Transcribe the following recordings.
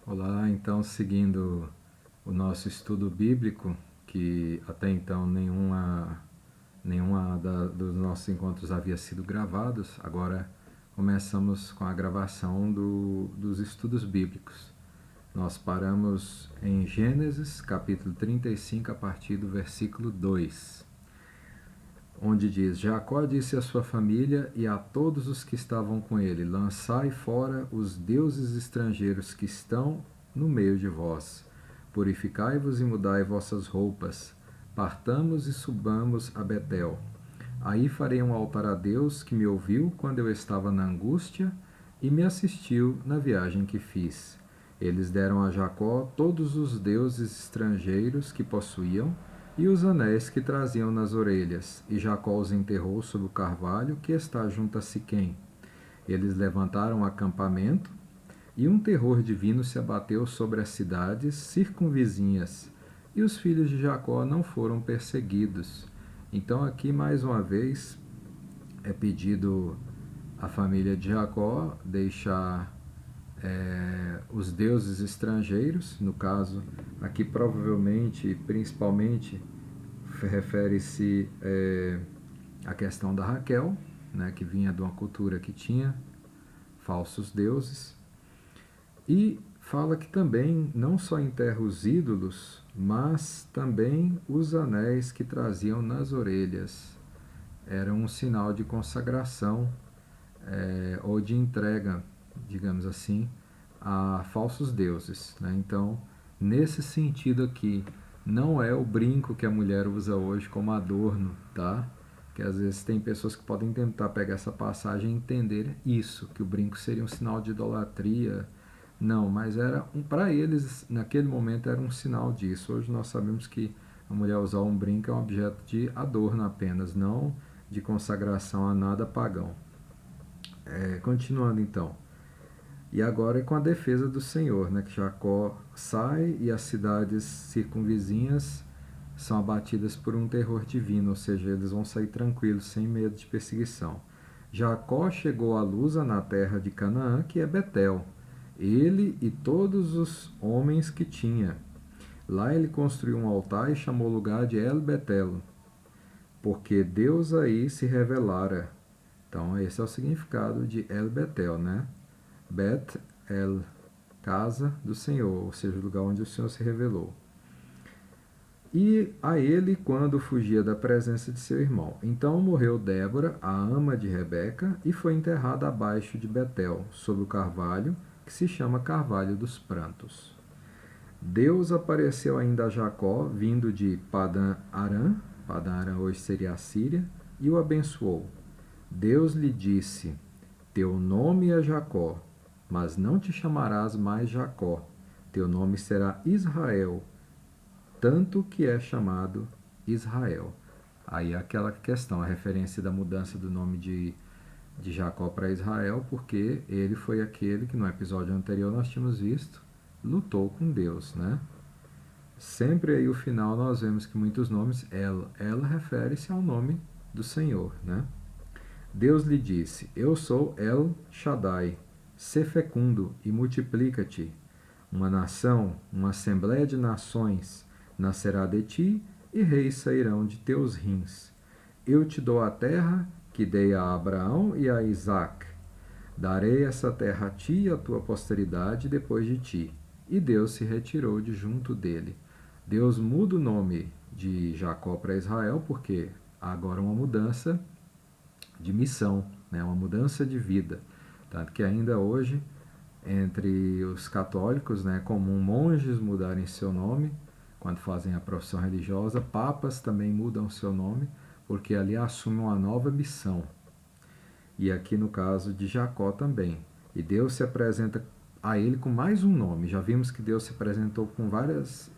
Olá, então seguindo o nosso estudo bíblico, que até então nenhuma dos nossos encontros havia sido gravados, agora começamos com a gravação dos estudos bíblicos. Nós paramos em Gênesis, capítulo 35, a partir do versículo 2, onde diz: Jacó disse à sua família e a todos os que estavam com ele: Lançai fora os deuses estrangeiros que estão no meio de vós. Purificai-vos e mudai vossas roupas. Partamos e subamos a Betel. Aí farei um altar a Deus que me ouviu quando eu estava na angústia e me assistiu na viagem que fiz. Eles deram a Jacó todos os deuses estrangeiros que possuíam e os anéis que traziam nas orelhas, e Jacó os enterrou sob o carvalho que está junto a Siquém. Eles levantaram acampamento, e um terror divino se abateu sobre as cidades circunvizinhas, e os filhos de Jacó não foram perseguidos. Então aqui mais uma vez é pedido à família de Jacó deixar os deuses estrangeiros, no caso aqui provavelmente, principalmente, refere-se à questão da Raquel, né, que vinha de uma cultura que tinha falsos deuses, e fala que também não só enterra os ídolos, mas também os anéis que traziam nas orelhas. Era um sinal de consagração ou de entrega, digamos assim, a falsos deuses, né? Então, nesse sentido aqui, não é o brinco que a mulher usa hoje como adorno, tá? Que às vezes tem pessoas que podem tentar pegar essa passagem e entender isso, que o brinco seria um sinal de idolatria. Não, mas era para eles naquele momento era um sinal disso. Hoje nós sabemos que a mulher usar um brinco é um objeto de adorno apenas, não de consagração a nada pagão. Continuando então. E agora é com a defesa do Senhor, né, que Jacó sai e as cidades circunvizinhas são abatidas por um terror divino, ou seja, eles vão sair tranquilos, sem medo de perseguição. Jacó chegou à Luza na terra de Canaã, que é Betel, ele e todos os homens que tinha. Lá ele construiu um altar e chamou o lugar de El Betel, porque Deus aí se revelara. Então esse é o significado de El Betel, né? Bet El, casa do Senhor, ou seja, o lugar onde o Senhor se revelou. E a ele quando fugia da presença de seu irmão. Então morreu Débora, a ama de Rebeca, e foi enterrada abaixo de Betel, sob o carvalho, que se chama Carvalho dos Prantos. Deus apareceu ainda a Jacó, vindo de Padan-Aram, Padan-Aram hoje seria a Síria, e o abençoou. Deus lhe disse: Teu nome é Jacó, mas não te chamarás mais Jacó. Teu nome será Israel, tanto que é chamado Israel. Aí aquela questão, a referência da mudança do nome de Jacó para Israel, porque ele foi aquele que no episódio anterior nós tínhamos visto, lutou com Deus, né? Sempre aí o final nós vemos que muitos nomes, ela refere-se ao nome do Senhor, né? Deus lhe disse: Eu sou El Shaddai, sê fecundo e multiplica-te. Uma nação, uma assembléia de nações, nascerá de ti, e reis sairão de teus rins. Eu te dou a terra que dei a Abraão e a Isaque. Darei essa terra a ti e a tua posteridade depois de ti. E Deus se retirou de junto dele. Deus muda o nome de Jacó para Israel, porque há agora uma mudança de missão, né? Uma mudança de vida. Tanto que ainda hoje, entre os católicos, né, é comum monges mudarem seu nome quando fazem a profissão religiosa, papas também mudam seu nome, porque ali assumem uma nova missão. E aqui no caso de Jacó também. E Deus se apresenta a ele com mais um nome. Já vimos que Deus se apresentou com vários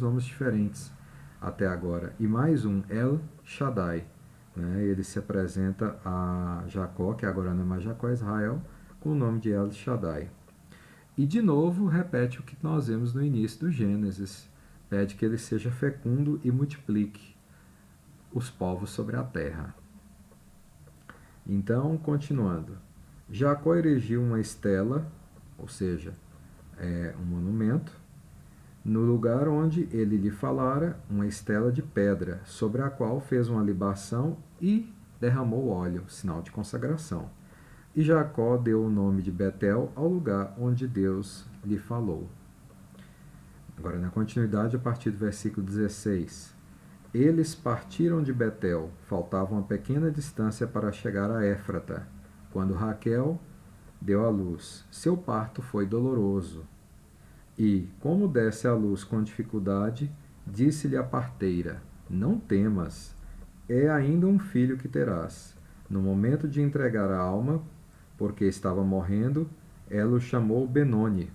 nomes diferentes até agora. E mais um, El Shaddai. Né? Ele se apresenta a Jacó, que agora não é mais Jacó, é Israel, com o nome de El Shaddai. E de novo repete o que nós vemos no início do Gênesis. Pede que ele seja fecundo e multiplique os povos sobre a terra. Então, continuando. Jacó erigiu uma estela, ou seja, um monumento, no lugar onde ele lhe falara, uma estela de pedra, sobre a qual fez uma libação e derramou óleo, sinal de consagração. E Jacó deu o nome de Betel ao lugar onde Deus lhe falou. Agora, na continuidade, a partir do versículo 16. Eles partiram de Betel, faltava uma pequena distância para chegar a Éfrata, quando Raquel deu à luz. Seu parto foi doloroso. E, como desse à luz com dificuldade, disse-lhe a parteira: Não temas, é ainda um filho que terás. No momento de entregar a alma, porque estava morrendo, ela o chamou Benoni,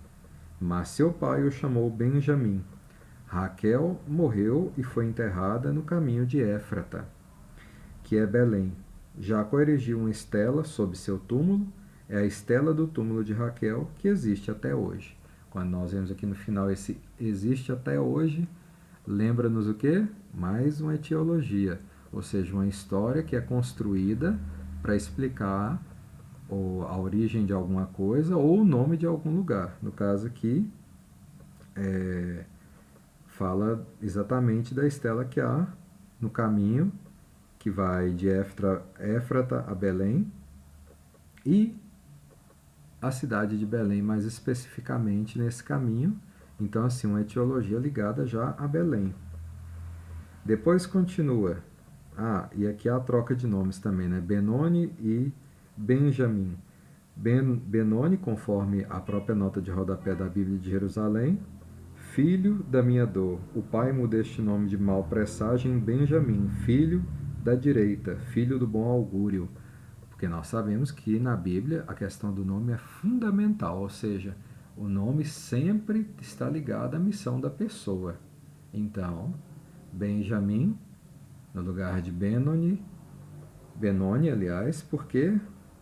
mas seu pai o chamou Benjamim. Raquel morreu e foi enterrada no caminho de Éfrata, que é Belém. Jacó erigiu uma estela sob seu túmulo, é a estela do túmulo de Raquel, que existe até hoje. Quando nós vemos aqui no final esse existe até hoje, lembra-nos o quê? Mais uma etiologia, ou seja, uma história que é construída para explicar a origem de alguma coisa ou o nome de algum lugar. No caso aqui, fala exatamente da estela que há no caminho que vai de Éfrata a Belém e a cidade de Belém, mais especificamente nesse caminho. Então, assim, uma etiologia ligada já a Belém. Depois continua. E aqui há a troca de nomes também, né? Benoni e Benjamim. Benoni, conforme a própria nota de rodapé da Bíblia de Jerusalém, filho da minha dor. O pai muda este nome de mau presságio em Benjamim, filho da direita, filho do bom augúrio. Porque nós sabemos que na Bíblia a questão do nome é fundamental, ou seja, o nome sempre está ligado à missão da pessoa. Então, Benjamim, no lugar de Benoni, aliás, por quê?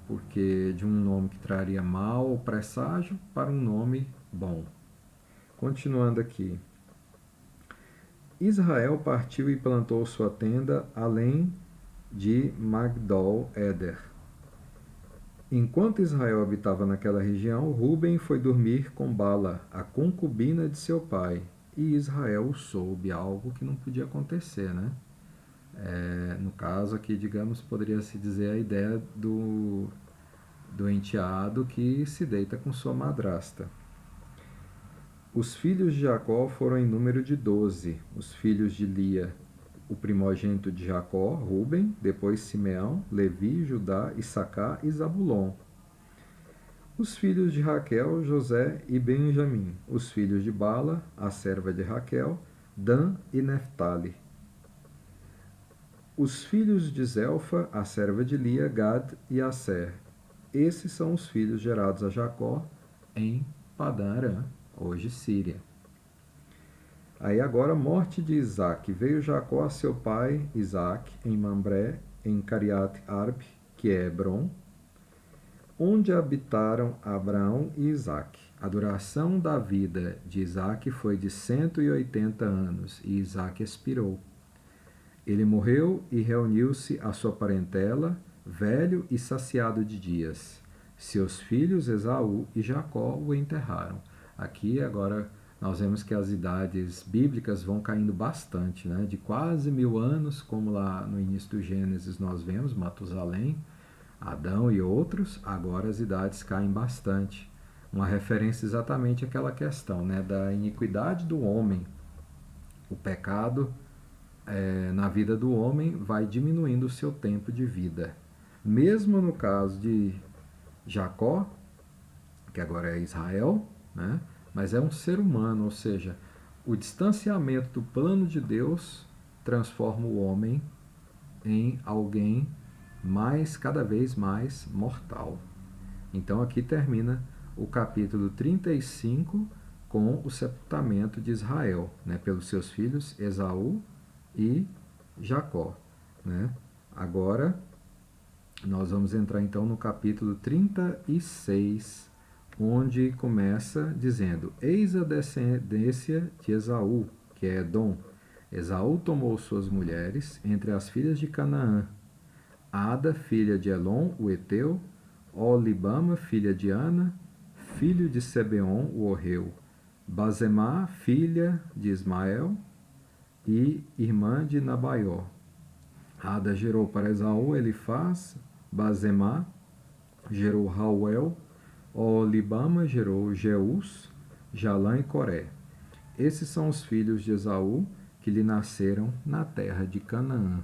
Porque de um nome que traria mau presságio para um nome bom. Continuando aqui. Israel partiu e plantou sua tenda além de Magdol-Eder. Enquanto Israel habitava naquela região, Ruben foi dormir com Bala, a concubina de seu pai, e Israel soube, algo que não podia acontecer, né? No caso aqui, digamos, poderia-se dizer a ideia do enteado que se deita com sua madrasta. Os filhos de Jacó foram em número de 12. Os filhos de Lia, o primogênito de Jacó, Ruben, depois Simeão, Levi, Judá, Issacar e Zabulon. Os filhos de Raquel, José e Benjamim. Os filhos de Bala, a serva de Raquel, Dan e Neftali. Os filhos de Zelfa, a serva de Lia, Gad e Asser. Esses são os filhos gerados a Jacó em Padã Arã, hoje Síria. Aí agora, morte de Isaac. Veio Jacó a seu pai Isaac em Mambré, em Cariat Arbe, que é Hebron, onde habitaram Abraão e Isaac. A duração da vida de Isaac foi de 180 anos, e Isaac expirou. Ele morreu e reuniu-se à sua parentela, velho e saciado de dias. Seus filhos Esaú e Jacó o enterraram. Aqui agora nós vemos que as idades bíblicas vão caindo bastante, né? De quase 1000 anos, como lá no início do Gênesis nós vemos, Matusalém, Adão e outros, agora as idades caem bastante. Uma referência exatamente àquela questão, né? Da iniquidade do homem. O pecado na vida do homem vai diminuindo o seu tempo de vida. Mesmo no caso de Jacó, que agora é Israel, né? Mas é um ser humano, ou seja, o distanciamento do plano de Deus transforma o homem em alguém cada vez mais mortal. Então aqui termina o capítulo 35 com o sepultamento de Israel, né, pelos seus filhos Esaú e Jacó, né? Agora nós vamos entrar então no capítulo 36, onde começa dizendo: Eis a descendência de Esaú, que é Edom. Esaú tomou suas mulheres entre as filhas de Canaã: Ada, filha de Elon, o Eteu, Olibama, filha de Ana, filho de Sebeon, o horreu, Basemá, filha de Ismael e irmã de Nabaió. Ada gerou para Esaú Elifaz, Basemá, gerou Rauel, Olibama gerou Jeus, Jalã e Coré. Esses são os filhos de Esaú que lhe nasceram na terra de Canaã.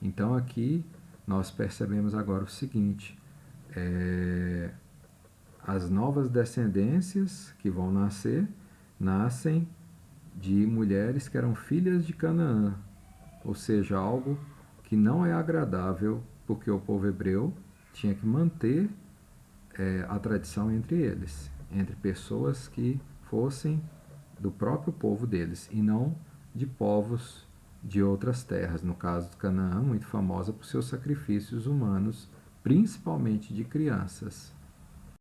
Então aqui nós percebemos agora o seguinte, as novas descendências que vão nascer, nascem de mulheres que eram filhas de Canaã, ou seja, algo que não é agradável, porque o povo hebreu tinha que manter a tradição entre eles, entre pessoas que fossem do próprio povo deles, e não de povos de outras terras. No caso de Canaã, muito famosa por seus sacrifícios humanos, principalmente de crianças.